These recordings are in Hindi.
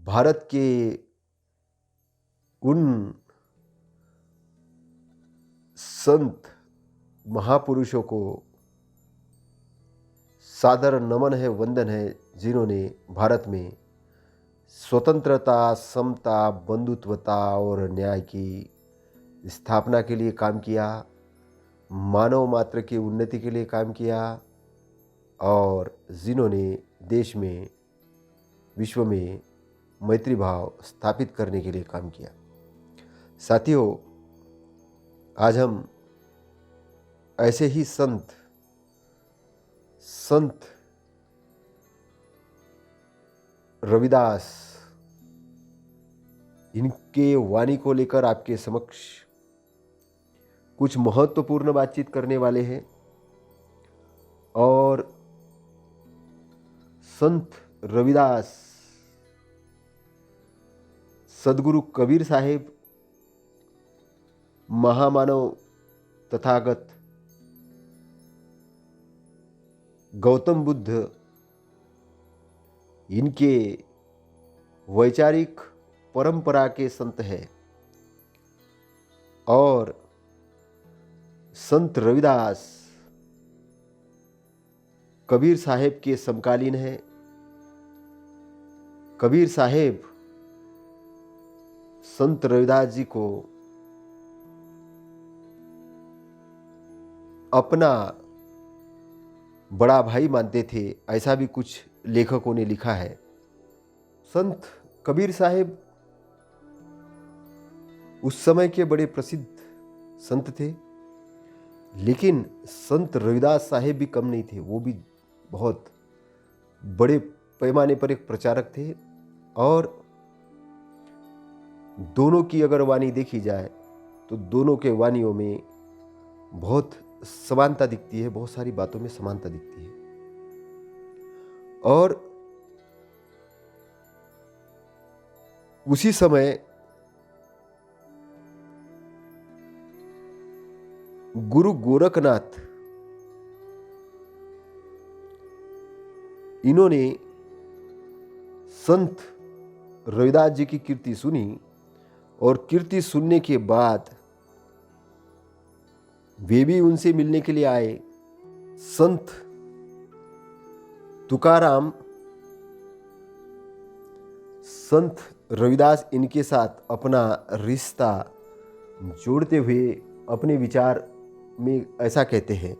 भारत के उन संत महापुरुषों को सादर नमन है, वंदन है, जिन्होंने भारत में स्वतंत्रता, समता, बंधुत्वता और न्याय की स्थापना के लिए काम किया, मानव मात्र की उन्नति के लिए काम किया और जिन्होंने देश में, विश्व में मैत्री भाव स्थापित करने के लिए काम किया। साथियों, आज हम ऐसे ही संत रविदास, इनके वाणी को लेकर आपके समक्ष कुछ महत्वपूर्ण बातचीत करने वाले हैं। और संत रविदास, सदगुरु कबीर साहेब, महामानव तथागत गौतम बुद्ध, इनके वैचारिक परंपरा के संत हैं और संत रविदास कबीर साहेब के समकालीन हैं। कबीर साहेब संत रविदास जी को अपना बड़ा भाई मानते थे, ऐसा भी कुछ लेखकों ने लिखा है। संत कबीर साहेब उस समय के बड़े प्रसिद्ध संत थे, लेकिन संत रविदास साहेब भी कम नहीं थे। वो भी बहुत बड़े पैमाने पर एक प्रचारक थे और दोनों की अगर वाणी देखी जाए तो दोनों के वाणियों में बहुत समानता दिखती है, बहुत सारी बातों में समानता दिखती है। और उसी समय गुरु गोरखनाथ, इन्होंने संत रविदास जी की कीर्ति सुनी और कीर्ति सुनने के बाद वे भी उनसे मिलने के लिए आए। संत तुकाराम, संत रविदास इनके साथ अपना रिश्ता जोड़ते हुए अपने विचार में ऐसा कहते हैं,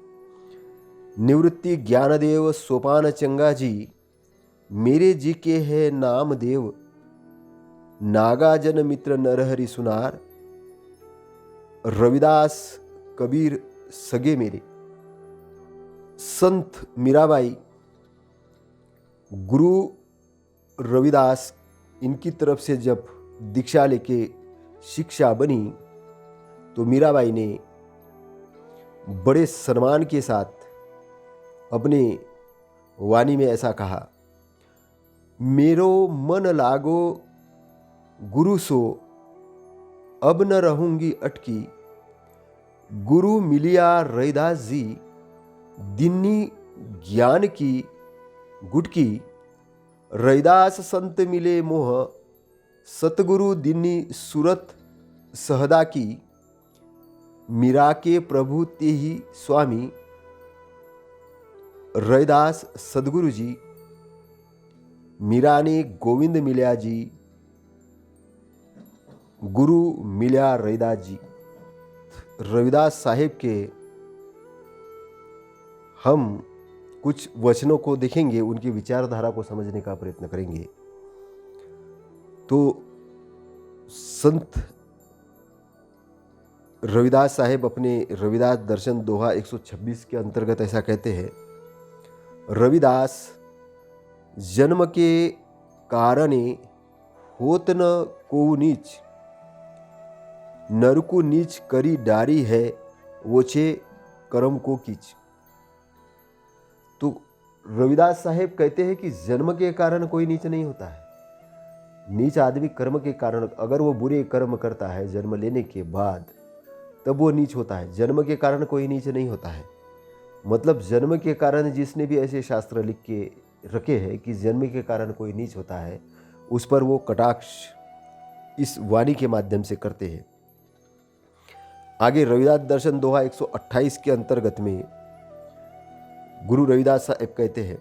निवृत्ति ज्ञानदेव सोपान चंगा जी, मेरे जी के है नाम देव, नागा जन मित्र नरहरि सुनार, रविदास कबीर सगे मेरे। संत मीराबाई, गुरु रविदास इनकी तरफ से जब दीक्षा लेके शिक्षा बनी तो मीराबाई ने बड़े सम्मान के साथ अपने वाणी में ऐसा कहा, मेरो मन लागो गुरु सो, अब न रहूंगी अटकी, गुरु मिलिया रविदास जी, दिन्नी ज्ञान की गुटकी, रविदास संत मिले मोह, सतगुरु दिन्नी सूरत सहदा की, मीरा के प्रभु ते ही स्वामी, रविदास सदगुरु जी, मीरा ने गोविंद मिल्या जी, गुरु मिल्या रविदास जी। रविदास साहेब के हम कुछ वचनों को देखेंगे, उनकी विचारधारा को समझने का प्रयत्न करेंगे। तो संत रविदास साहेब अपने रविदास दर्शन दोहा 126 के अंतर्गत ऐसा कहते हैं, रविदास जन्म के कारणे होत न को नीच, नर को नीच करी डारी है, वोछे कर्म को कीच। तो रविदास साहेब कहते हैं कि जन्म के कारण कोई नीच नहीं होता है। नीच आदमी कर्म के कारण, अगर वो बुरे कर्म करता है जन्म लेने के बाद, तब वो नीच होता है। जन्म के कारण कोई नीच नहीं होता है। मतलब जन्म के कारण, जिसने भी ऐसे शास्त्र लिख के रखे हैं कि जन्म के कारण कोई नीच होता है, उस पर वो कटाक्ष इस वाणी के माध्यम से करते हैं। आगे रविदास दर्शन दोहा 128 के अंतर्गत में गुरु रविदास साहब कहते हैं,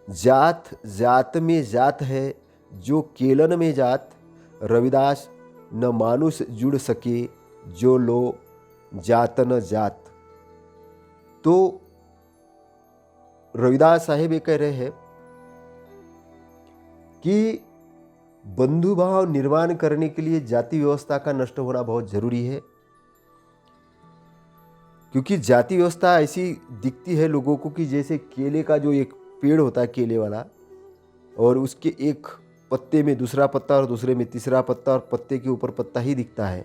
जात जात में जात है जो केलन में जात, रविदास न मानुष जुड़ सके जो लो जात न जात। तो रविदास साहेब ये कह रहे हैं कि बंधु भाव निर्माण करने के लिए जाति व्यवस्था का नष्ट होना बहुत जरूरी है, क्योंकि जाति व्यवस्था ऐसी दिखती है लोगों को कि जैसे केले का जो एक पेड़ होता है केले वाला, और उसके एक पत्ते में दूसरा पत्ता और दूसरे में तीसरा पत्ता और पत्ते के ऊपर पत्ता ही दिखता है,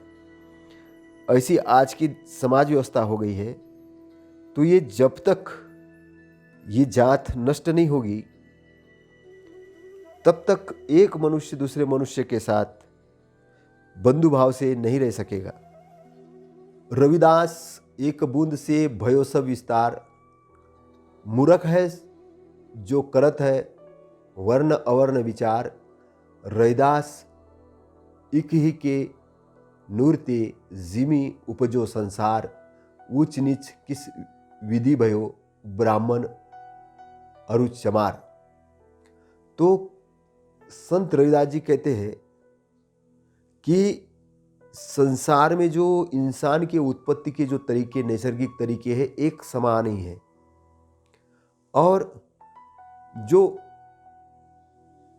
ऐसी आज की समाज व्यवस्था हो गई है। तो ये जब तक ये जात नष्ट नहीं होगी तब तक एक मनुष्य दूसरे मनुष्य के साथ बंधु भाव से नहीं रह सकेगा। रविदास एक बूंद से भयो सब विस्तार, मूर्ख है जो करत है वर्ण अवर्ण विचार, रविदास इक ही के नूरते जिमी उपजो संसार, ऊंच नीच किस विधि भयो ब्राह्मण अरु चमार। तो संत रविदास जी कहते हैं कि संसार में जो इंसान के उत्पत्ति के जो तरीके, नैसर्गिक तरीके हैं, एक समान ही है, और जो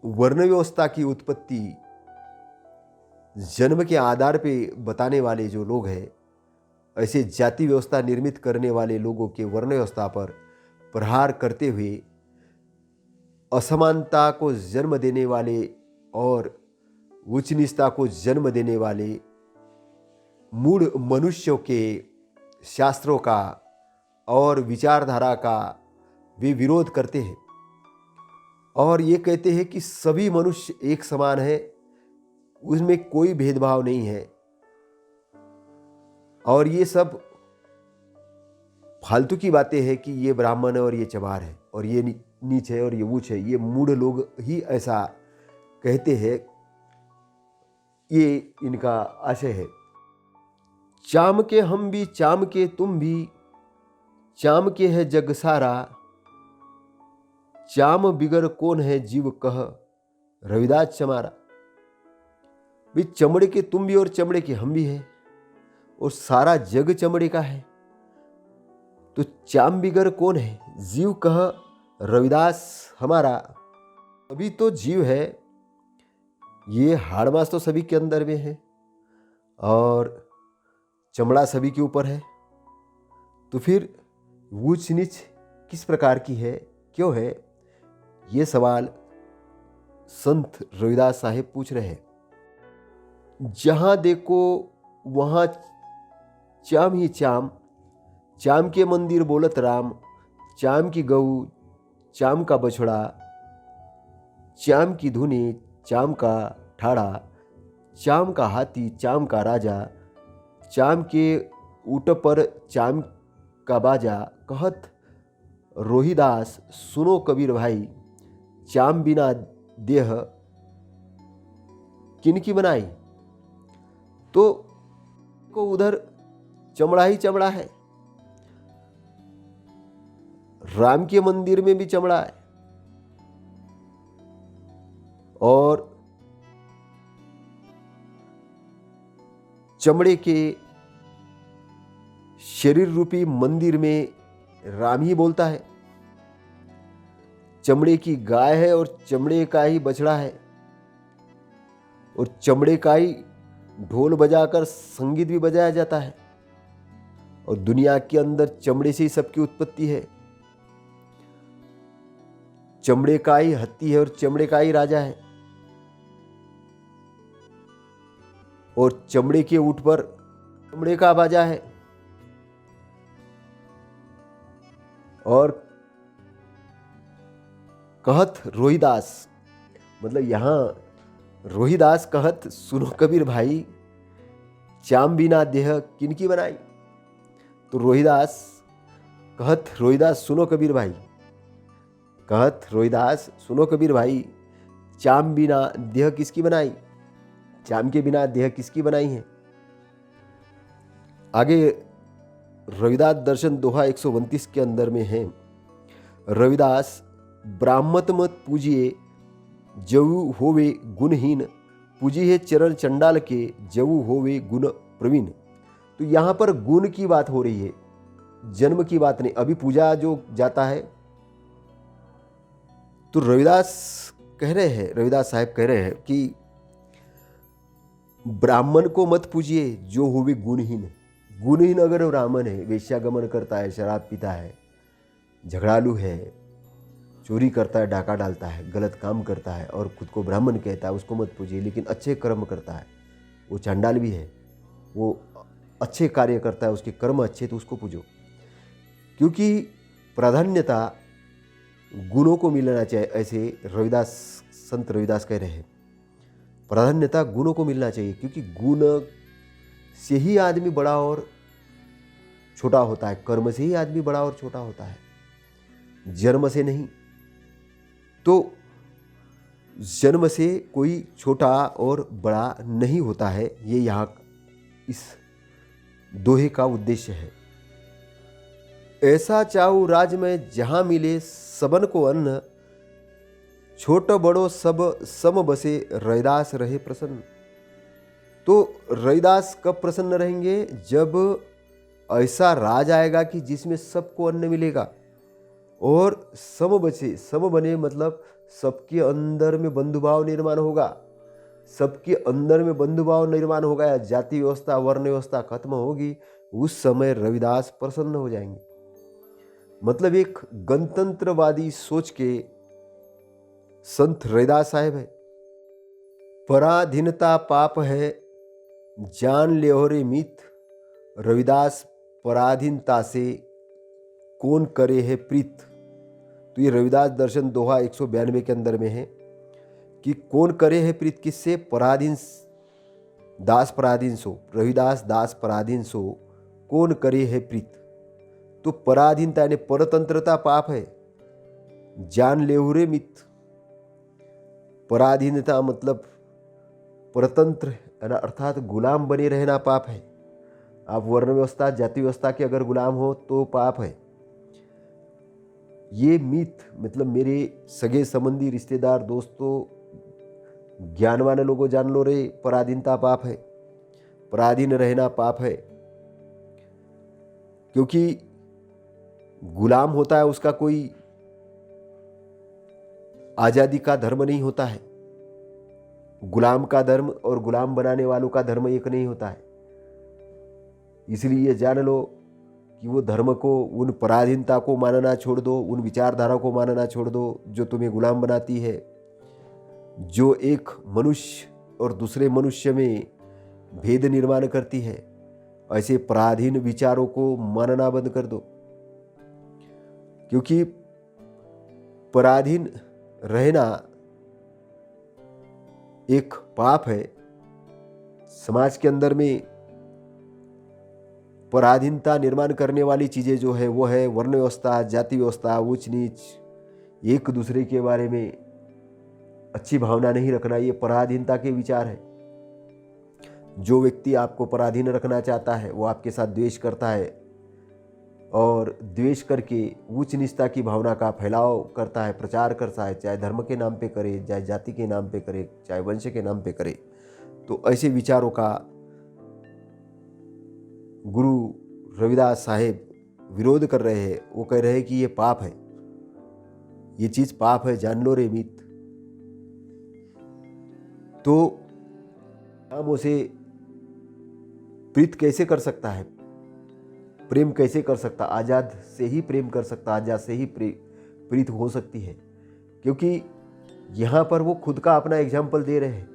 वर्ण व्यवस्था की उत्पत्ति जन्म के आधार पे बताने वाले जो लोग हैं, ऐसे जाति व्यवस्था निर्मित करने वाले लोगों के वर्ण व्यवस्था पर प्रहार करते हुए असमानता को जन्म देने वाले और उच्च नीचता को जन्म देने वाले मूढ़ मनुष्यों के शास्त्रों का और विचारधारा का वे विरोध करते हैं, और ये कहते हैं कि सभी मनुष्य एक समान है, उसमें कोई भेदभाव नहीं है, और ये सब फालतू की बातें हैं कि ये ब्राह्मण है और ये चमार है और ये नीच है और ये ऊंच है। ये मूढ़ लोग ही ऐसा कहते हैं, ये इनका आशय है। चाम के हम भी चाम के तुम भी, चाम के है जग सारा, चाम बिगर कौन है जीव कह, रविदास चमारा। भी चमड़े के तुम भी और चमड़े के हम भी हैं, और सारा जग चमड़े का है, तो चाम बिगर कौन है जीव कह, रविदास हमारा। अभी तो जीव है, ये हाड़ मांस तो सभी के अंदर में है और चमड़ा सभी के ऊपर है, तो फिर ऊंच नीच किस प्रकार की है, क्यों है, ये सवाल संत रविदास साहेब पूछ रहे हैं। जहां देखो वहां चाम ही चाम, चाम के मंदिर बोलत राम, चाम की गऊ चाम का बछड़ा, चाम की धुनी चाम का ठाड़ा, चाम का हाथी चाम का राजा, चाम के ऊट पर चाम का बाजा, कहत रोहिदास सुनो कबीर भाई, चाम बिना देह किनकी बनाई। तो को उधर चमड़ा ही चमड़ा है, राम के मंदिर में भी चमड़ा है, और चमड़े के शरीर रूपी मंदिर में राम ही बोलता है। चमड़े की गाय है और चमड़े का ही बछड़ा है, और चमड़े का ही ढोल बजाकर संगीत भी बजाया जाता है, और दुनिया के अंदर चमड़े से ही सबकी उत्पत्ति है। चमड़े का ही हत्ती है और चमड़े का ही राजा है, और चमड़े के ऊंट पर चमड़े का बाजा है। और कहत रोहिदास, मतलब यहां रोहिदास कहत सुनो कबीर भाई, चाम बिना देह किनकी बनाई। तो रोहिदास कहत रोहिदास सुनो कबीर भाई, कहत रोहिदास सुनो कबीर भाई, चाम बिना देह किसकी बनाई, चाम के बिना देह किसकी बनाई है। आगे रविदास दर्शन दोहा 129 के अंदर में है, रविदास ब्राह्मत मत पूजिए जऊ होवे गुणहीन, पूजी है चरण चंडाल के जऊ होवे गुण प्रवीण। तो यहाँ पर गुण की बात हो रही है, जन्म की बात नहीं। अभी पूजा जो जाता है, तो रविदास कह रहे हैं, रविदास साहब कह रहे हैं कि ब्राह्मण को मत पूजिए जो होवे गुणहीन। गुणहीन अगर ब्राह्मण है, वेश्यागमन करता है, शराब पीता है, झगड़ालू है, चोरी करता है, डाका डालता है, गलत काम करता है और खुद को ब्राह्मण कहता है, उसको मत पूजिए। लेकिन अच्छे कर्म करता है, वो चांडाल भी है, वो अच्छे कार्य करता है, उसके कर्म अच्छे, तो उसको पूजो। क्योंकि प्राधान्यता गुणों को मिलना चाहिए, ऐसे रविदास, संत रविदास कह रहे हैं, प्राधान्यता गुणों को मिलना चाहिए। क्योंकि गुण से ही आदमी बड़ा और छोटा होता है, कर्म से ही आदमी बड़ा और छोटा होता है, जन्म से नहीं। तो जन्म से कोई छोटा और बड़ा नहीं होता है, ये यहाँ इस दोहे का उद्देश्य है। ऐसा चाहूँ राज में जहाँ मिले सबन को अन्न, छोटो बड़ो सब सम बसे रविदास रहे प्रसन्न। तो रविदास कब प्रसन्न रहेंगे, जब ऐसा राज आएगा कि जिसमें सबको अन्न मिलेगा और सम बचे, सम बने मतलब सबके अंदर में बंधुभाव निर्माण होगा, सबके अंदर में बंधुभाव निर्माण होगा, जाति व्यवस्था वर्ण व्यवस्था खत्म होगी, उस समय रविदास प्रसन्न हो जाएंगे। मतलब एक गणतंत्रवादी सोच के संत रविदास साहेब है। पराधीनता पाप है जान ले रे मित, रविदास पराधीनता से कौन करे है प्रीत। तो ये रविदास दर्शन दोहा 192 के अंदर में है कि कौन करे है प्रीत किससे, पराधीन दास पराधीन सो, रविदास दास पराधीन सो कौन करे है प्रीत। तो पराधीनता यानी परतंत्रता पाप है, जान लेहुरे मित, पराधीनता मतलब परतंत्र अर्थात गुलाम बने रहना पाप है। आप वर्ण व्यवस्था जाति व्यवस्था के अगर गुलाम हो तो पाप है। ये मित मतलब मेरे सगे संबंधी रिश्तेदार दोस्तों ज्ञानवान लोगों जान लो रे, पराधीनता पाप है, पराधीन रहना पाप है। क्योंकि गुलाम होता है उसका कोई आजादी का धर्म नहीं होता है, गुलाम का धर्म और गुलाम बनाने वालों का धर्म एक नहीं होता है। इसलिए जान लो कि वो धर्म को, उन पराधीनता को मानना छोड़ दो, उन विचारधारा को मानना छोड़ दो जो तुम्हें गुलाम बनाती है, जो एक मनुष्य और दूसरे मनुष्य में भेद निर्माण करती है। ऐसे पराधीन विचारों को मानना बंद कर दो, क्योंकि पराधीन रहना एक पाप है। समाज के अंदर में पराधीनता निर्माण करने वाली चीज़ें जो है वो है वर्ण व्यवस्था, जाति व्यवस्था, ऊंच नीच, एक दूसरे के बारे में अच्छी भावना नहीं रखना, ये पराधीनता के विचार है। जो व्यक्ति आपको पराधीन रखना चाहता है वो आपके साथ द्वेष करता है और द्वेष करके ऊंच नीचता की भावना का फैलाव करता है, प्रचार करता है, चाहे धर्म के नाम पे करे, चाहे जाति के नाम पे करे, चाहे वंश के नाम पे करे। तो ऐसे विचारों का गुरु रविदास साहेब विरोध कर रहे हैं। वो कह रहे हैं कि ये पाप है, ये चीज़ पाप है, जान लो रे मित। तो हम उसे प्रीत कैसे कर सकता है, प्रेम कैसे कर सकता, आज़ाद से ही प्रेम कर सकता, आज़ाद से ही प्रीत हो सकती है। क्योंकि यहाँ पर वो खुद का अपना एग्जाम्पल दे रहे हैं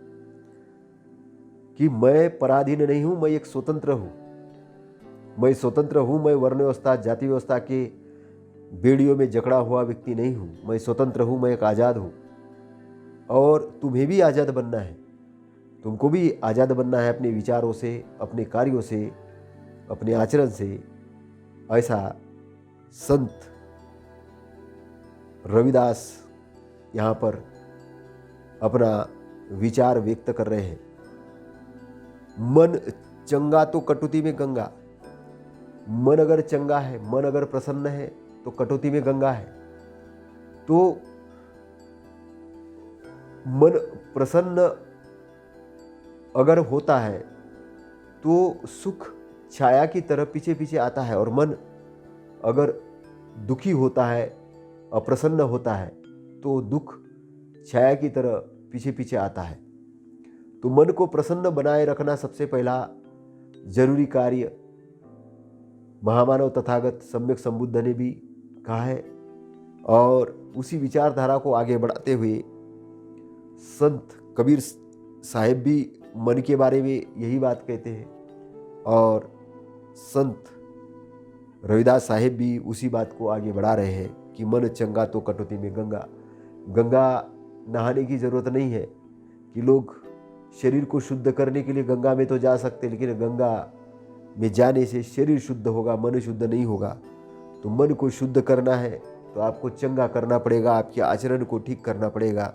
कि मैं पराधीन नहीं हूँ, मैं एक स्वतंत्र हूँ, मैं स्वतंत्र हूँ, मैं वर्ण व्यवस्था जाति व्यवस्था के बेड़ियों में जकड़ा हुआ व्यक्ति नहीं हूँ, मैं स्वतंत्र हूँ, मैं एक आज़ाद हूँ। और तुम्हें भी आज़ाद बनना है, तुमको भी आज़ाद बनना है अपने विचारों से, अपने कार्यों से, अपने आचरण से। ऐसा संत रविदास यहाँ पर अपना विचार व्यक्त कर रहे हैं। मन चंगा तो कटौती में गंगा। मन अगर चंगा है, मन अगर प्रसन्न है तो कटौती में गंगा है। तो मन प्रसन्न अगर होता है तो सुख छाया की तरह पीछे पीछे आता है, और मन अगर दुखी होता है, अप्रसन्न होता है, तो दुख छाया की तरह पीछे पीछे आता है। तो मन को प्रसन्न बनाए रखना सबसे पहला जरूरी कार्य महामानव तथागत सम्यक संबुद्ध ने भी कहा है। और उसी विचारधारा को आगे बढ़ाते हुए संत कबीर साहिब भी मन के बारे में यही बात कहते हैं, और संत रविदास साहिब भी उसी बात को आगे बढ़ा रहे हैं कि मन चंगा तो कटौती में गंगा। गंगा नहाने की ज़रूरत नहीं है कि लोग शरीर को शुद्ध करने के लिए गंगा में तो जा सकते, लेकिन गंगा में जाने से शरीर शुद्ध होगा, मन शुद्ध नहीं होगा। तो मन को शुद्ध करना है तो आपको चंगा करना पड़ेगा, आपके आचरण को ठीक करना पड़ेगा,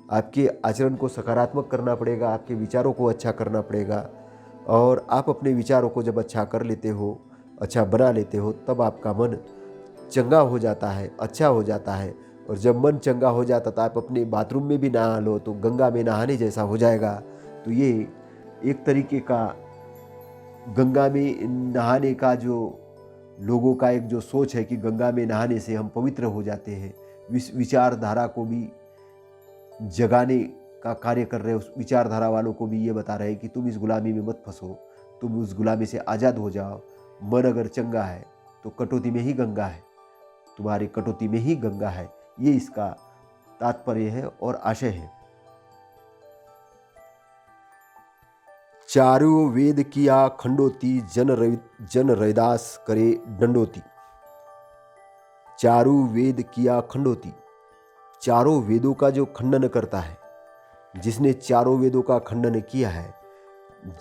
आपके आचरण को सकारात्मक करना पड़ेगा, आपके विचारों को अच्छा करना पड़ेगा। और आप अपने विचारों को जब अच्छा कर लेते हो, अच्छा बना लेते हो, तब आपका मन चंगा हो जाता है, अच्छा हो जाता है। और जब मन चंगा हो जाता तो आप अपने बाथरूम में भी नहा लो तो गंगा में नहाने जैसा हो जाएगा। तो ये एक तरीके का गंगा में नहाने का जो लोगों का एक जो सोच है कि गंगा में नहाने से हम पवित्र हो जाते हैं, विचारधारा को भी जगाने का कार्य कर रहे हैं। उस विचारधारा वालों को भी ये बता रहे हैं कि तुम इस गुलामी में मत फंसो, तुम उस गुलामी से आज़ाद हो जाओ। मन अगर चंगा है तो कटौती में ही गंगा है, तुम्हारी कटौती में ही गंगा है। ये इसका तात्पर्य है और आशय है। चारों वेद किया खंडोती, जन रविदास करे दंडोती। चारों वेद किया खंडोती, चारों वेदों का जो खंडन करता है, जिसने चारों वेदों का खंडन किया है,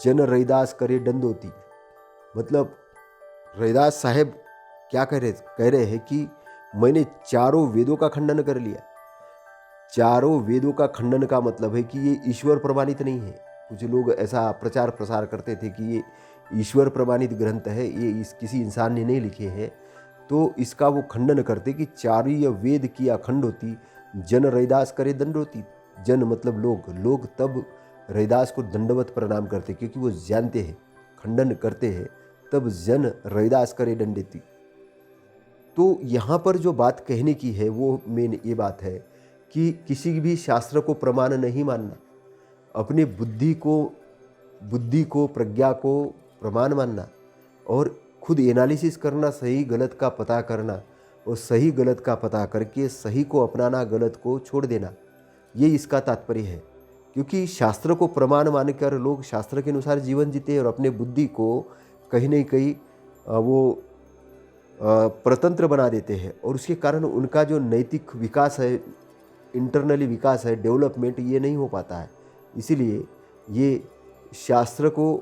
जन रविदास करे दंडोती। मतलब रविदास साहब क्या कह रहे हैं कि मैंने चारों वेदों का खंडन कर लिया। चारों वेदों का खंडन का मतलब है कि ये ईश्वर प्रमाणित नहीं है। कुछ लोग ऐसा प्रचार प्रसार करते थे कि ये ईश्वर प्रमाणित ग्रंथ है, ये किसी इंसान ने नहीं लिखे हैं। तो इसका वो खंडन करते कि चारों वेद की अखंडोती, जन रविदास करे दंडोती। जन मतलब लोग तब रविदास को दंडवत प्रणाम करते, क्योंकि वो जानते हैं, खंडन करते हैं, तब जन रविदास करे दंडोती। तो यहाँ पर जो बात कहने की है वो मेन ये बात है कि किसी भी शास्त्र को प्रमाण नहीं मानना, अपने बुद्धि को प्रज्ञा को प्रमाण मानना, और खुद एनालिसिस करना, सही गलत का पता करना, और सही गलत का पता करके सही को अपनाना, गलत को छोड़ देना, ये इसका तात्पर्य है। क्योंकि शास्त्र को प्रमाण मानकर लोग शास्त्र के अनुसार जीवन जीते हैं और अपने बुद्धि को कहीं न कहीं वो परतंत्र बना देते हैं, और उसके कारण उनका जो नैतिक विकास है, इंटरनली विकास है, डेवलपमेंट, ये नहीं हो पाता है। इसीलिए ये शास्त्र को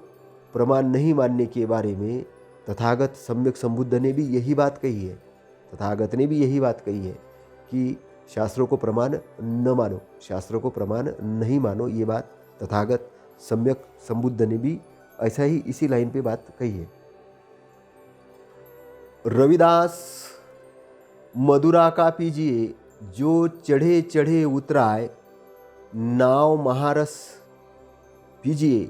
प्रमाण नहीं मानने के बारे में तथागत सम्यक संबुद्ध ने भी यही बात कही है। तथागत ने भी यही बात कही है कि शास्त्रों को प्रमाण न मानो, शास्त्रों को प्रमाण नहीं मानो। ये बात तथागत सम्यक संबुद्ध ने भी ऐसा ही इसी लाइन पे बात कही है। रविदास मधुरा का पीजिए, जो चढ़े चढ़े उतराए, नाव महारस पीजिए,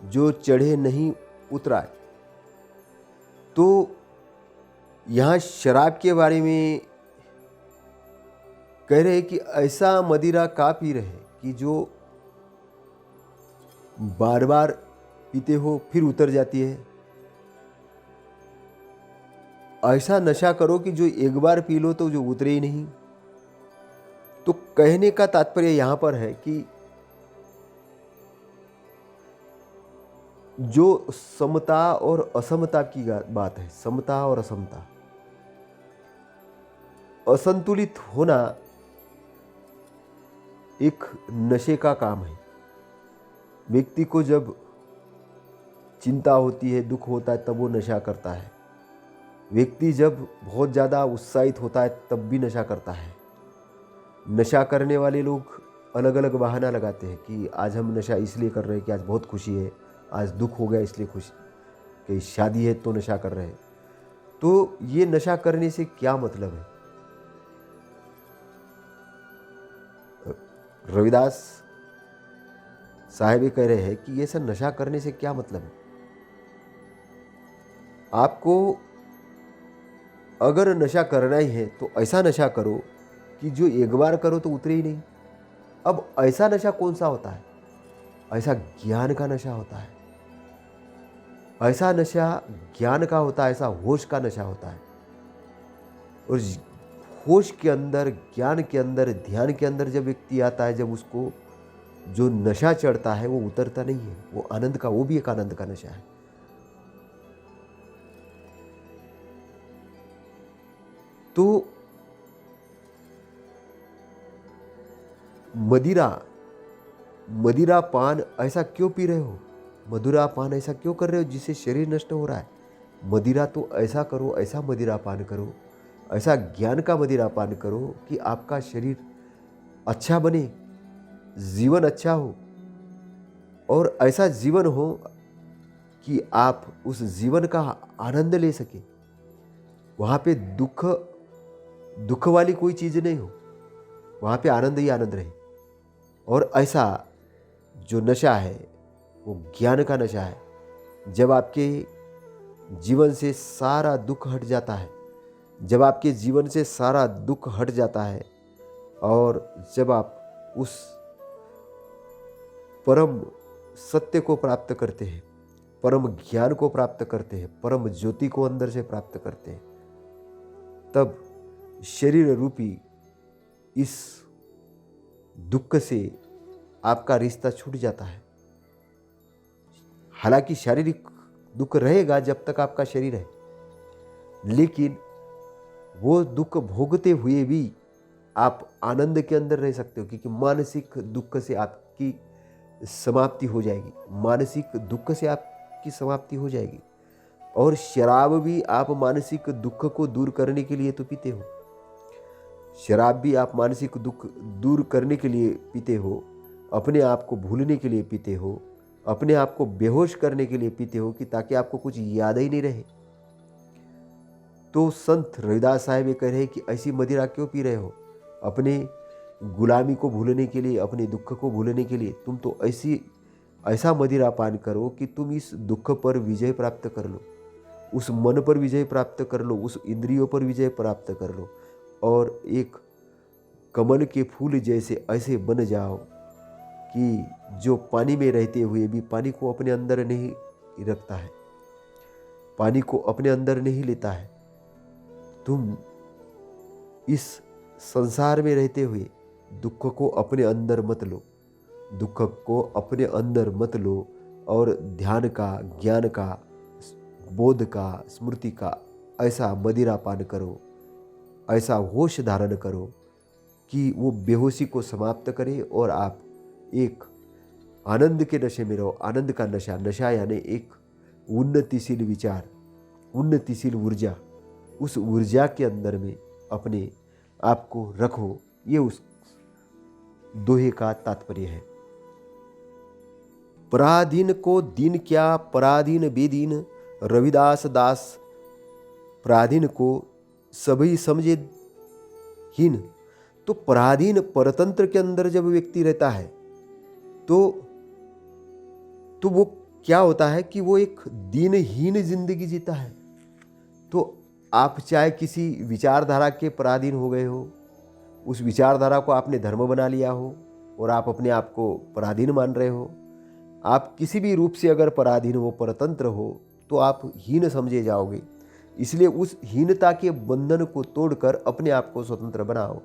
जो चढ़े नहीं उतराए। तो यहाँ शराब के बारे में कह रहे हैं कि ऐसा मदिरा का पी रहे कि जो बार बार पीते हो फिर उतर जाती है। ऐसा नशा करो कि जो एक बार पी लो तो जो उतरे ही नहीं। तो कहने का तात्पर्य यहां पर है कि जो समता और असमता की बात है, समता और असमता, असंतुलित होना एक नशे का काम है। व्यक्ति को जब चिंता होती है, दुख होता है, तब वो नशा करता है। व्यक्ति जब बहुत ज़्यादा उत्साहित होता है तब भी नशा करता है। नशा करने वाले लोग अलग अलग बहाना लगाते हैं कि आज हम नशा इसलिए कर रहे हैं कि आज बहुत खुशी है, आज दुख हो गया इसलिए खुशी, कि शादी है तो नशा कर रहे हैं। तो ये नशा करने से क्या मतलब है? रविदास साहब ये कह रहे हैं कि ये सब नशा करने से क्या मतलब है? आपको अगर नशा करना ही है तो ऐसा नशा करो कि जो एक बार करो तो उतरे ही नहीं। अब ऐसा नशा कौन सा होता है? ऐसा ज्ञान का नशा होता है। ऐसा नशा ज्ञान का होता है, ऐसा होश का नशा होता है। और होश के अंदर, ज्ञान के अंदर, ध्यान के अंदर जब व्यक्ति आता है, जब उसको जो नशा चढ़ता है वो उतरता नहीं है, वो आनंद का, वो भी एक आनंद का नशा है। तो मदिरा मदिरा पान ऐसा क्यों पी रहे हो? मदिरा पान ऐसा क्यों कर रहे हो जिससे शरीर नष्ट हो रहा है? मदिरा तो ऐसा करो, ऐसा मदिरा पान करो, ऐसा ज्ञान का मदिरा पान करो कि आपका शरीर अच्छा बने, जीवन अच्छा हो, और ऐसा जीवन हो कि आप उस जीवन का आनंद ले सके। वहाँ पे दुख दुख वाली कोई चीज़ नहीं हो, वहाँ पे आनंद ही आनंद रहे। और ऐसा जो नशा है वो ज्ञान का नशा है। जब आपके जीवन से सारा दुख हट जाता है, जब आपके जीवन से सारा दुख हट जाता है, और जब आप उस परम सत्य को प्राप्त करते हैं, परम ज्ञान को प्राप्त करते हैं, परम ज्योति को अंदर से प्राप्त करते हैं, तब शरीर रूपी इस दुख से आपका रिश्ता छूट जाता है। हालांकि शारीरिक दुख रहेगा जब तक आपका शरीर है, लेकिन वो दुख भोगते हुए भी आप आनंद के अंदर रह सकते हो, क्योंकि मानसिक दुख से आपकी समाप्ति हो जाएगी। मानसिक दुख से आपकी समाप्ति हो जाएगी। और शराब भी आप मानसिक दुख को दूर करने के लिए तो पीते हो। शराब भी आप मानसिक दुख दूर करने के लिए पीते हो, अपने आप को भूलने के लिए पीते हो, अपने आप को बेहोश करने के लिए पीते हो, कि ताकि आपको कुछ याद ही नहीं रहे। तो संत रविदास साहब ये कह रहे हैं कि ऐसी मदिरा क्यों पी रहे हो? अपने गुलामी को भूलने के लिए, अपने दुख को भूलने के लिए तुम तो ऐसा मदिरा पान करो कि तुम इस दुख पर विजय प्राप्त कर लो, उस मन पर विजय प्राप्त कर लो, उस इंद्रियों पर विजय प्राप्त कर लो, और एक कमल के फूल जैसे ऐसे बन जाओ कि जो पानी में रहते हुए भी पानी को अपने अंदर नहीं रखता है, पानी को अपने अंदर नहीं लेता है। तुम इस संसार में रहते हुए दुख को अपने अंदर मत लो, दुख को अपने अंदर मत लो, और ध्यान का, ज्ञान का, बोध का, स्मृति का ऐसा मदिरा पान करो, ऐसा होश धारण करो कि वो बेहोशी को समाप्त करे और आप एक आनंद के नशे में रहो। आनंद का नशा, नशा यानी एक उन्नतिशील विचार, उन्नतिशील ऊर्जा, उस ऊर्जा के अंदर में अपने आप को रखो। ये उस दोहे का तात्पर्य है। पराधीन को दीन क्या, पराधीन बेदीन, रविदास दास। पराधीन को सभी समझे हीन। तो पराधीन, परतंत्र के अंदर जब व्यक्ति रहता है तो वो क्या होता है कि वो एक दीनहीन जिंदगी जीता है। तो आप चाहे किसी विचारधारा के पराधीन हो गए हो, उस विचारधारा को आपने धर्म बना लिया हो और आप अपने आप को पराधीन मान रहे हो, आप किसी भी रूप से अगर पराधीन हो, परतंत्र हो, तो आप हीन समझे जाओगे। इसलिए उस हीनता के बंधन को तोड़कर अपने आप को स्वतंत्र बनाओ,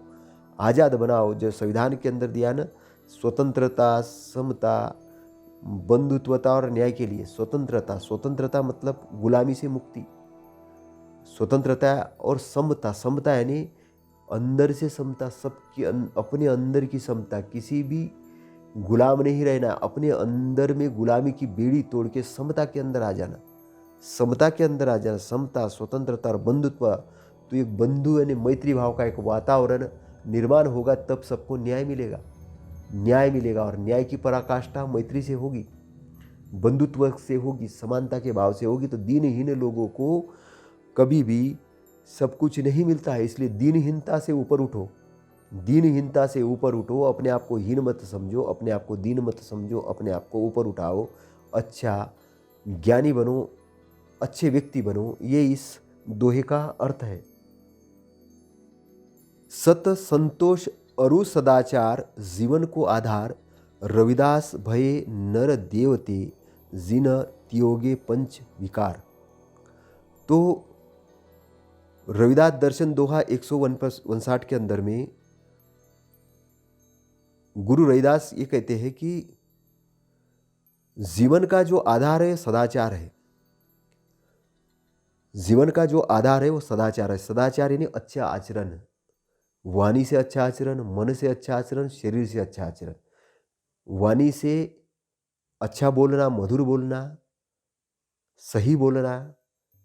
आज़ाद बनाओ। जो संविधान के अंदर दिया ना, स्वतंत्रता, समता, बंधुत्वता और न्याय के लिए स्वतंत्रता। स्वतंत्रता मतलब गुलामी से मुक्ति, स्वतंत्रता और समता। समता यानी अंदर से समता, सबकी अपने अंदर की समता, किसी भी गुलाम नहीं रहना, अपने अंदर में गुलामी की बेड़ी तोड़ के समता के अंदर आ जाना, समता के अंदर आ जाना। समता, स्वतंत्रता और बंधुत्व, तो एक बंधु यानी मैत्री भाव का एक वातावरण निर्माण होगा, तब सबको न्याय मिलेगा। न्याय मिलेगा। और न्याय की पराकाष्ठा मैत्री से होगी, बंधुत्व से होगी, समानता के भाव से होगी। तो दीनहीन लोगों को कभी भी सब कुछ नहीं मिलता है, इसलिए दीनहीनता से ऊपर उठो, दीनहीनता से ऊपर उठो। अपने आप को हीन मत समझो, अपने आप को दीन मत समझो, अपने आप को ऊपर उठाओ, अच्छा ज्ञानी बनो, अच्छे व्यक्ति बनो। ये इस दोहे का अर्थ है। सत संतोष अरु सदाचार जीवन को आधार, रविदास भये नर देवते जिन त्यागे पंच विकार। तो रविदास दर्शन दोहा 159 के अंदर में गुरु रविदास ये कहते हैं कि जीवन का जो आधार है सदाचार है। जीवन का जो आधार है वो सदाचार है। सदाचार यानी अच्छा आचरण, वाणी से अच्छा आचरण, मन से अच्छा आचरण, शरीर से अच्छा आचरण। वाणी से अच्छा बोलना, मधुर बोलना, सही बोलना,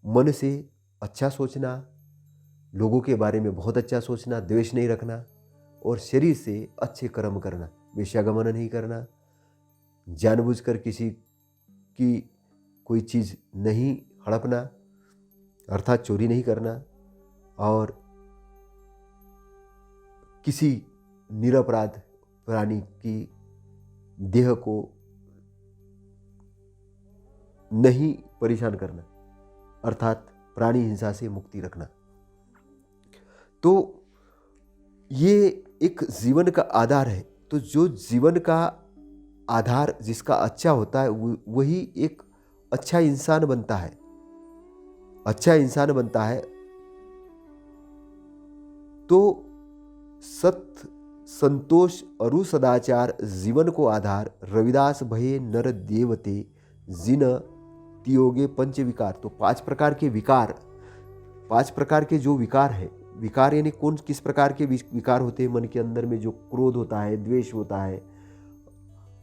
मन से अच्छा सोचना, लोगों के बारे में बहुत अच्छा सोचना, द्वेष नहीं रखना, और शरीर से अच्छे कर्म करना, वेश्यागमन नहीं करना, जानबूझकर किसी की कोई चीज़ नहीं हड़पना, अर्थात चोरी नहीं करना, और किसी निरपराध प्राणी की देह को नहीं परेशान करना, अर्थात प्राणी हिंसा से मुक्ति रखना। तो ये एक जीवन का आधार है। तो जो जीवन का आधार जिसका अच्छा होता है वही एक अच्छा इंसान बनता है, अच्छा इंसान बनता है। तो सत्य संतोष अरु सदाचार जीवन को आधार, रविदास भये नर देवते जिन त्यागे पंच विकार। तो 5 प्रकार के विकार, 5 प्रकार के जो विकार है, विकार यानी कौन किस प्रकार के विकार होते हैं मन के अंदर में? जो क्रोध होता है, द्वेष होता है,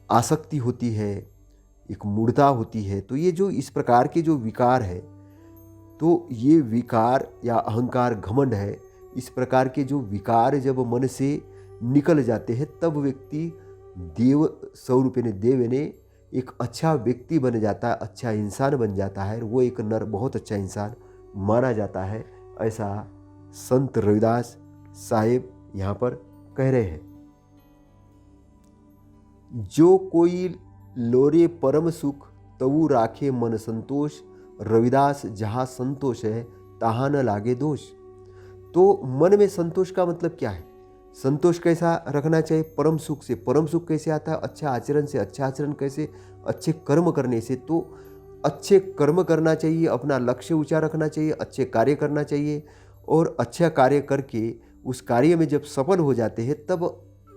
आसक्ति होती है, एक मूढ़ता होती है। तो ये जो इस प्रकार के जो विकार है, तो ये विकार या अहंकार, घमंड है, इस प्रकार के जो विकार जब मन से निकल जाते हैं तब व्यक्ति देव स्वरूप यानी देव यानी एक अच्छा व्यक्ति बन जाता है, अच्छा इंसान बन जाता है। वो एक नर बहुत अच्छा इंसान माना जाता है, ऐसा संत रविदास साहेब यहाँ पर कह रहे हैं। जो कोई लोरे परम सुख तऊ राखे मन संतोष, रविदास जहाँ संतोष है तहाँ न लागे दोष। तो मन में संतोष का मतलब क्या है? संतोष कैसा रखना चाहिए? परम सुख से। परम सुख कैसे आता है? अच्छा आचरण से। अच्छा आचरण कैसे? अच्छे कर्म करने से। तो अच्छे कर्म करना चाहिए, अपना लक्ष्य ऊंचा रखना चाहिए, अच्छे कार्य करना चाहिए, और अच्छा कार्य करके उस कार्य में जब सफल हो जाते हैं तब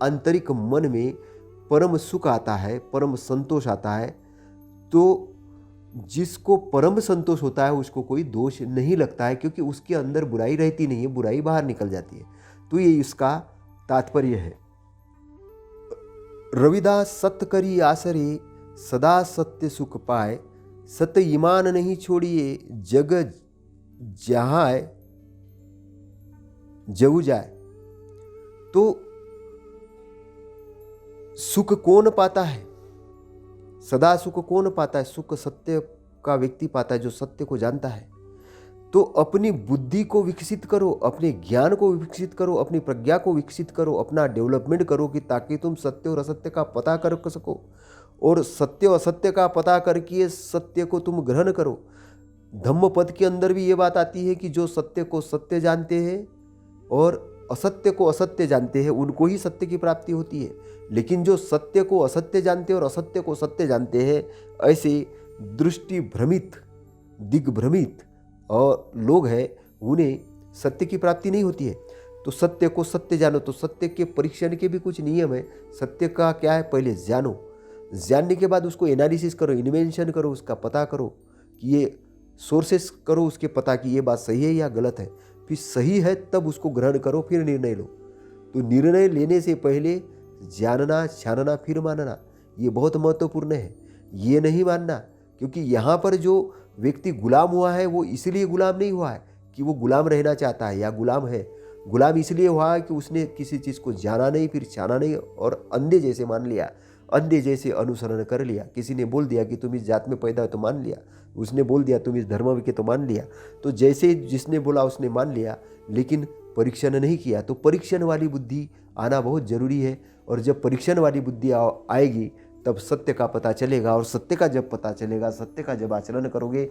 आंतरिक मन में परम सुख आता है, परम संतोष आता है। तो जिसको परम संतोष होता है उसको कोई दोष नहीं लगता है, क्योंकि उसके अंदर बुराई रहती नहीं है, बुराई बाहर निकल जाती है। तो ये इसका तात्पर्य है। रविदास सत्य करी आसरे, सदा सत्य सुख पाए, सत्य ईमान नहीं छोड़िए, जग जहाँ जऊ जाए। तो सुख कौन पाता है? सदा सुख कौन पाता है? सुख सत्य का व्यक्ति पाता है, जो सत्य को जानता है। तो अपनी बुद्धि को विकसित करो, अपने ज्ञान को विकसित करो, अपनी प्रज्ञा को विकसित करो, अपना डेवलपमेंट करो, कि ताकि तुम सत्य और असत्य का पता कर सको, और सत्य और असत्य का पता करके सत्य को तुम ग्रहण करो। धम्मपद के अंदर भी ये बात आती है कि जो सत्य को सत्य जानते हैं और असत्य को असत्य जानते हैं उनको ही सत्य की प्राप्ति होती है। लेकिन जो सत्य को असत्य जानते हैं और असत्य को सत्य जानते हैं, ऐसे दृष्टि भ्रमित, दिग्भ्रमित और लोग हैं, उन्हें सत्य की प्राप्ति नहीं होती है। तो सत्य को सत्य जानो। तो सत्य के परीक्षण के भी कुछ नियम है। सत्य का क्या है? पहले जानो, जानने के बाद उसको एनालिसिस करो, इन्वेंशन करो, उसका पता करो कि ये सोर्सेस करो उसके पता कि ये बात सही है या गलत है। फिर सही है तब उसको ग्रहण करो, फिर निर्णय लो। तो निर्णय लेने से पहले जानना, छानना, फिर मानना, ये बहुत महत्वपूर्ण है। ये नहीं मानना, क्योंकि यहाँ पर जो व्यक्ति गुलाम हुआ है वो इसलिए गुलाम नहीं हुआ है कि वो गुलाम रहना चाहता है या गुलाम है। गुलाम इसलिए हुआ कि उसने किसी चीज़ को जाना नहीं, फिर जाना नहीं और अंधे जैसे मान लिया, अंधे जैसे अनुसरण कर लिया। किसी ने बोल दिया कि तुम इस जात में पैदा हो तो मान लिया, उसने बोल दिया तुम इस धर्म के तो मान लिया। तो जैसे जिसने बोला उसने मान लिया, लेकिन परीक्षण नहीं किया। तो परीक्षण वाली बुद्धि आना बहुत ज़रूरी है। और जब परीक्षण वाली बुद्धि आएगी तब सत्य का पता चलेगा। और सत्य का जब पता चलेगा, सत्य का जब आचरण करोगे,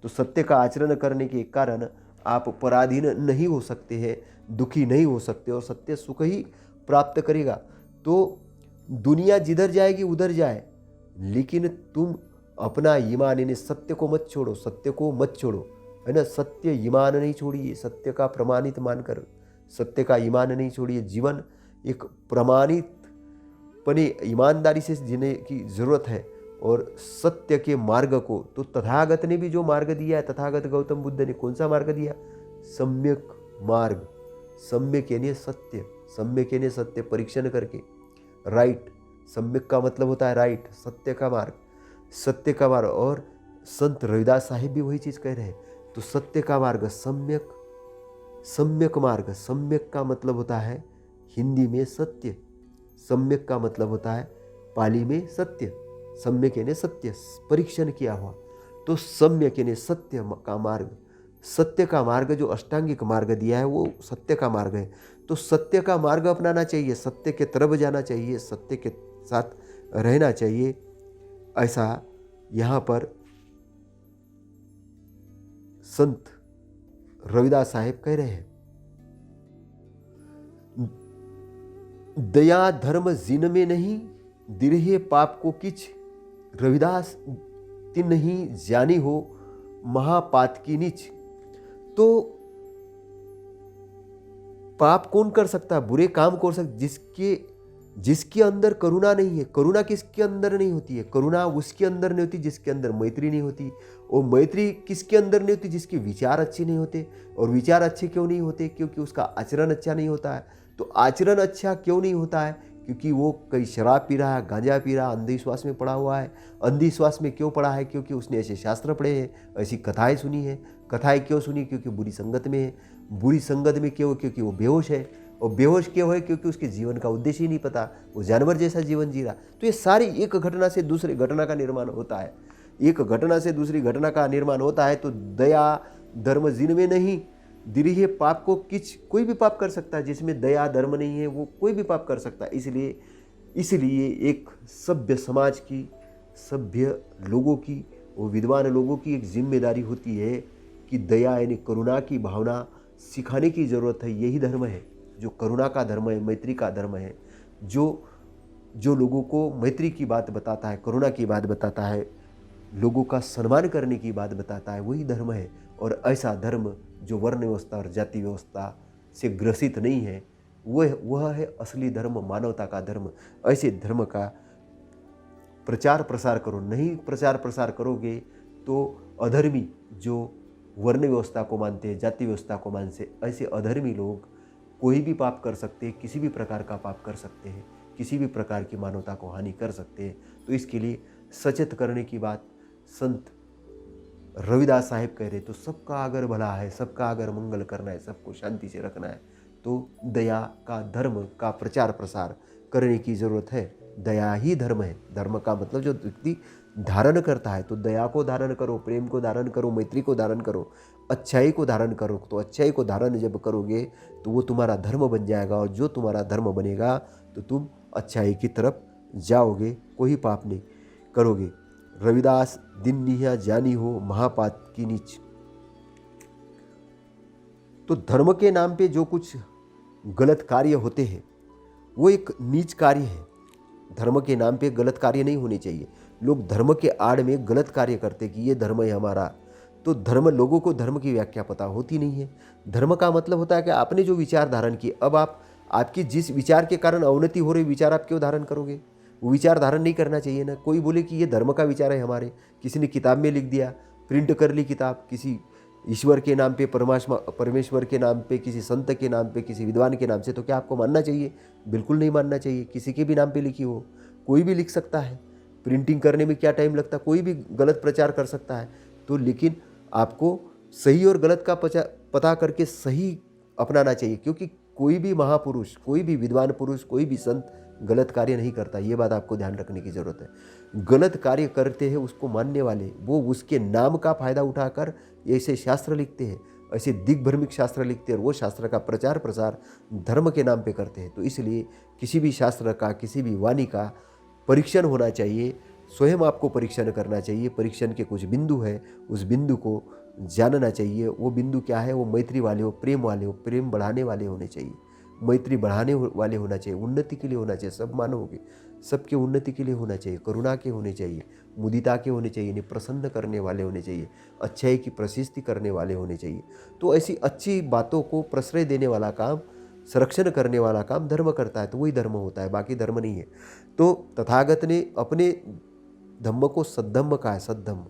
तो सत्य का आचरण करने के कारण आप पराधीन नहीं हो सकते हैं, दुखी नहीं हो सकते और सत्य सुख ही प्राप्त करेगा। तो दुनिया जिधर जाएगी उधर जाए, लेकिन तुम अपना ईमान यानी सत्य को मत छोड़ो, सत्य को मत छोड़ो, है ना। सत्य ईमान नहीं छोड़िए, सत्य का प्रमाणित मानकर सत्य का ईमान नहीं छोड़िए। जीवन एक प्रमाणित पने ईमानदारी से जीने की ज़रूरत है। और सत्य के मार्ग को तो तथागत ने भी जो मार्ग दिया है, तथागत गौतम बुद्ध ने कौन सा मार्ग दिया? सम्यक मार्ग। सम्यक यानी सत्य, सम्यक यानी सत्य परीक्षण करके, राइट। सम्यक का मतलब होता है राइट, सत्य का मार्ग, सत्य का मार्ग। और संत रविदास साहिब भी वही चीज़ कह रहे हैं। तो सत्य का मार्ग सम्यक, सम्यक मार्ग। सम्यक का मतलब होता है हिंदी में सत्य, सम्यक का मतलब होता है पाली में सत्य। सम्यक यानी सत्य, परीक्षण किया हुआ। तो सम्यक यानी सत्य का मार्ग, सत्य का मार्ग जो अष्टांगिक मार्ग दिया है वो सत्य का मार्ग है। तो सत्य का मार्ग अपनाना चाहिए, सत्य के तरफ जाना चाहिए, सत्य के साथ रहना चाहिए, ऐसा यहाँ पर संत रविदास साहेब कह रहे हैं। दया धर्म जिन में नहीं, दिरहे पाप को किच, रविदास तिन नहीं जानी हो महापात की नीच। तो पाप कौन कर सकता है, बुरे काम कौन सकता, जिसके अंदर करुणा नहीं है। करुणा किसके अंदर नहीं होती है? करुणा उसके अंदर नहीं होती जिसके अंदर मैत्री नहीं होती। और मैत्री किसके अंदर नहीं होती? जिसके विचार अच्छे नहीं होते। और विचार अच्छे क्यों नहीं होते? क्योंकि उसका आचरण अच्छा नहीं होता है। तो आचरण अच्छा क्यों नहीं होता है? क्योंकि वो कहीं शराब पी रहा है, गांजा पी रहा है, अंधविश्वास में पड़ा हुआ है। अंधविश्वास में क्यों पड़ा है? क्योंकि उसने ऐसे शास्त्र पढ़े हैं, ऐसी कथाएं सुनी है। कथाएं क्यों सुनी? क्योंकि बुरी संगत में है। बुरी संगत में क्यों? क्योंकि वो बेहोश है। और बेहोश क्यों है? क्योंकि उसके जीवन का उद्देश्य ही नहीं पता, वो जानवर जैसा जीवन जी रहा। तो ये सारी एक घटना से दूसरी घटना का निर्माण होता है, एक घटना से दूसरी घटना का निर्माण होता है। तो दया धर्म जिन में नहीं, दिरहे पाप को किच, कोई भी पाप कर सकता है। जिसमें दया धर्म नहीं है वो कोई भी पाप कर सकता है। इसलिए एक सभ्य समाज की, सभ्य लोगों की, वो विद्वान लोगों की एक जिम्मेदारी होती है कि दया यानी करुणा की भावना सिखाने की ज़रूरत है। यही धर्म है जो करुणा का धर्म है, मैत्री का धर्म है, जो लोगों को मैत्री की बात बताता है, करुणा की बात बताता है, लोगों का सम्मान करने की बात बताता है, वही धर्म है। और ऐसा धर्म जो वर्ण व्यवस्था और जाति व्यवस्था से ग्रसित नहीं है, वह है असली धर्म, मानवता का धर्म। ऐसे धर्म का प्रचार प्रसार करो। नहीं प्रचार प्रसार करोगे तो अधर्मी जो वर्ण व्यवस्था को मानते हैं, जाति व्यवस्था को मानते हैं, ऐसे अधर्मी लोग कोई भी पाप कर सकते हैं, किसी भी प्रकार का पाप कर सकते हैं, किसी भी प्रकार की मानवता को हानि कर सकते हैं। तो इसके लिए सचेत करने की बात संत रविदास साहिब कह रहे। तो सबका अगर भला है, सबका अगर मंगल करना है, सबको शांति से रखना है, तो दया का धर्म का प्रचार प्रसार करने की ज़रूरत है। दया ही धर्म है। धर्म का मतलब जो व्यक्ति धारण करता है, तो दया को धारण करो, प्रेम को धारण करो, मैत्री को धारण करो, अच्छाई को धारण करो। तो अच्छाई को धारण जब करोगे तो वो तुम्हारा धर्म बन जाएगा। और जो तुम्हारा धर्म बनेगा तो तुम अच्छाई की तरफ जाओगे, कोई पाप नहीं करोगे। रविदास दिन निहा जानी हो महापात की नीच। तो धर्म के नाम पे जो कुछ गलत कार्य होते हैं वो एक नीच कार्य है। धर्म के नाम पे गलत कार्य नहीं होने चाहिए। लोग धर्म के आड़ में गलत कार्य करते कि ये धर्म है हमारा। तो धर्म, लोगों को धर्म की व्याख्या पता होती नहीं है। धर्म का मतलब होता है कि आपने जो विचार धारण किए, अब आपकी जिस विचार के कारण अवनति हो रही, विचार आप क्यों धारण करोगे? वो विचार धारण नहीं करना चाहिए ना। कोई बोले कि ये धर्म का विचार है हमारे, किसी ने किताब में लिख दिया, प्रिंट कर ली किताब, किसी ईश्वर के नाम पे, परमेश्वर के नाम पे, किसी संत के नाम पे, किसी विद्वान के नाम से, तो क्या आपको मानना चाहिए? बिल्कुल नहीं मानना चाहिए। किसी के भी नाम पे लिखी हो, कोई भी लिख सकता है। प्रिंटिंग करने में क्या टाइम लगता है? कोई भी गलत प्रचार कर सकता है। तो लेकिन आपको सही और गलत का पता करके सही अपनाना चाहिए, क्योंकि कोई भी महापुरुष, कोई भी विद्वान पुरुष, कोई भी संत गलत कार्य नहीं करता। ये बात आपको ध्यान रखने की ज़रूरत है। गलत कार्य करते हैं उसको मानने वाले, वो उसके नाम का फ़ायदा उठाकर ऐसे शास्त्र लिखते हैं, ऐसे दिग्भ्रमिक शास्त्र लिखते हैं और वो शास्त्र का प्रचार प्रसार धर्म के नाम पे करते हैं। तो इसलिए किसी भी शास्त्र का, किसी भी वाणी का परीक्षण होना चाहिए, स्वयं आपको परीक्षण करना चाहिए। परीक्षण के कुछ बिंदु हैं, उस बिंदु को जानना चाहिए। वो बिंदु क्या है? वो मैत्री वाले हो, प्रेम वाले हो, प्रेम बढ़ाने वाले होने चाहिए, मैत्री बढ़ाने वाले होना चाहिए, उन्नति के लिए होना चाहिए, सब मानवों के, सबके उन्नति के लिए होना चाहिए, करुणा के होने चाहिए, मुदिता के होने चाहिए, इन्हें प्रसन्न करने वाले होने चाहिए, अच्छाई की प्रशस्ति करने वाले होने चाहिए। तो ऐसी अच्छी बातों को प्रश्रय देने वाला काम, संरक्षण करने वाला काम धर्म करता है, तो वही धर्म होता है, बाकी धर्म नहीं है। तो तथागत ने अपने धम्म को सद्धम्म कहा है, सद्धम्म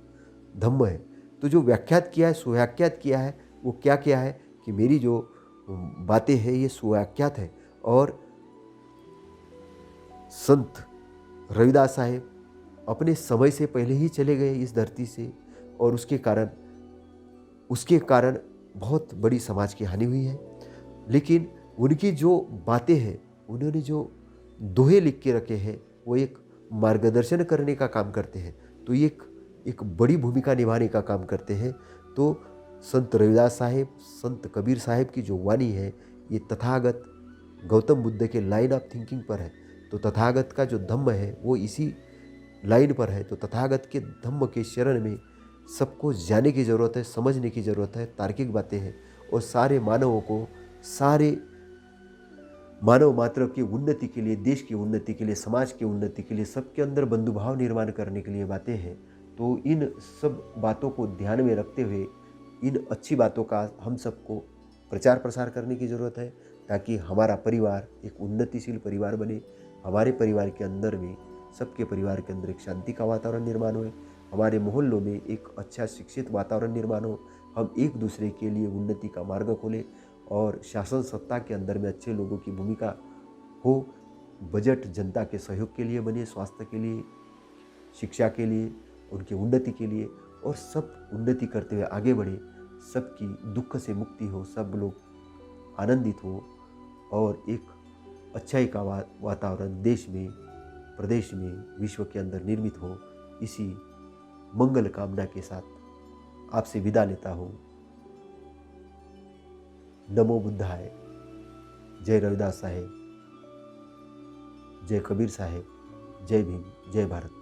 धम्म है। तो जो व्याख्यात किया है, सुव्याख्यात किया है, वो क्या किया है कि मेरी जो बातें हैं ये सुव्याख्यात है। और संत रविदास साहेब अपने समय से पहले ही चले गए इस धरती से, और उसके कारण बहुत बड़ी समाज की हानि हुई है। लेकिन उनकी जो बातें हैं, उन्होंने जो दोहे लिख के रखे हैं, वो एक मार्गदर्शन करने का काम करते हैं। तो ये एक बड़ी भूमिका निभाने का काम करते हैं। तो संत रविदास साहेब, संत कबीर साहेब की जो वाणी है, ये तथागत गौतम बुद्ध के लाइन ऑफ थिंकिंग पर है। तो तथागत का जो धम्म है वो इसी लाइन पर है। तो तथागत के धम्म के शरण में सबको जाने की ज़रूरत है, समझने की ज़रूरत है। तार्किक बातें हैं और सारे मानवों को, सारे मानव मात्र की उन्नति के लिए, देश की उन्नति के लिए, समाज की उन्नति के लिए, सबके अंदर बंधुभाव निर्माण करने के लिए बातें हैं। तो इन सब बातों को ध्यान में रखते हुए इन अच्छी बातों का हम सबको प्रचार प्रसार करने की ज़रूरत है, ताकि हमारा परिवार एक उन्नतिशील परिवार बने। हमारे परिवार के अंदर में, सबके परिवार के अंदर एक शांति का वातावरण निर्माण हो, हमारे मोहल्लों में एक अच्छा शिक्षित वातावरण निर्माण हो, हम एक दूसरे के लिए उन्नति का मार्ग खोलें और शासन सत्ता के अंदर में अच्छे लोगों की भूमिका हो। बजट जनता के सहयोग के लिए बने, स्वास्थ्य के लिए, शिक्षा के लिए, उनकी उन्नति के लिए, और सब उन्नति करते हुए आगे बढ़े, सबकी दुख से मुक्ति हो, सब लोग आनंदित हो और एक अच्छाई का वातावरण देश में, प्रदेश में, विश्व के अंदर निर्मित हो। इसी मंगल कामना के साथ आपसे विदा लेता हूँ। नमो बुद्धाय। जय रविदास साहेब, जय कबीर साहेब, जय भीम, जय भारत।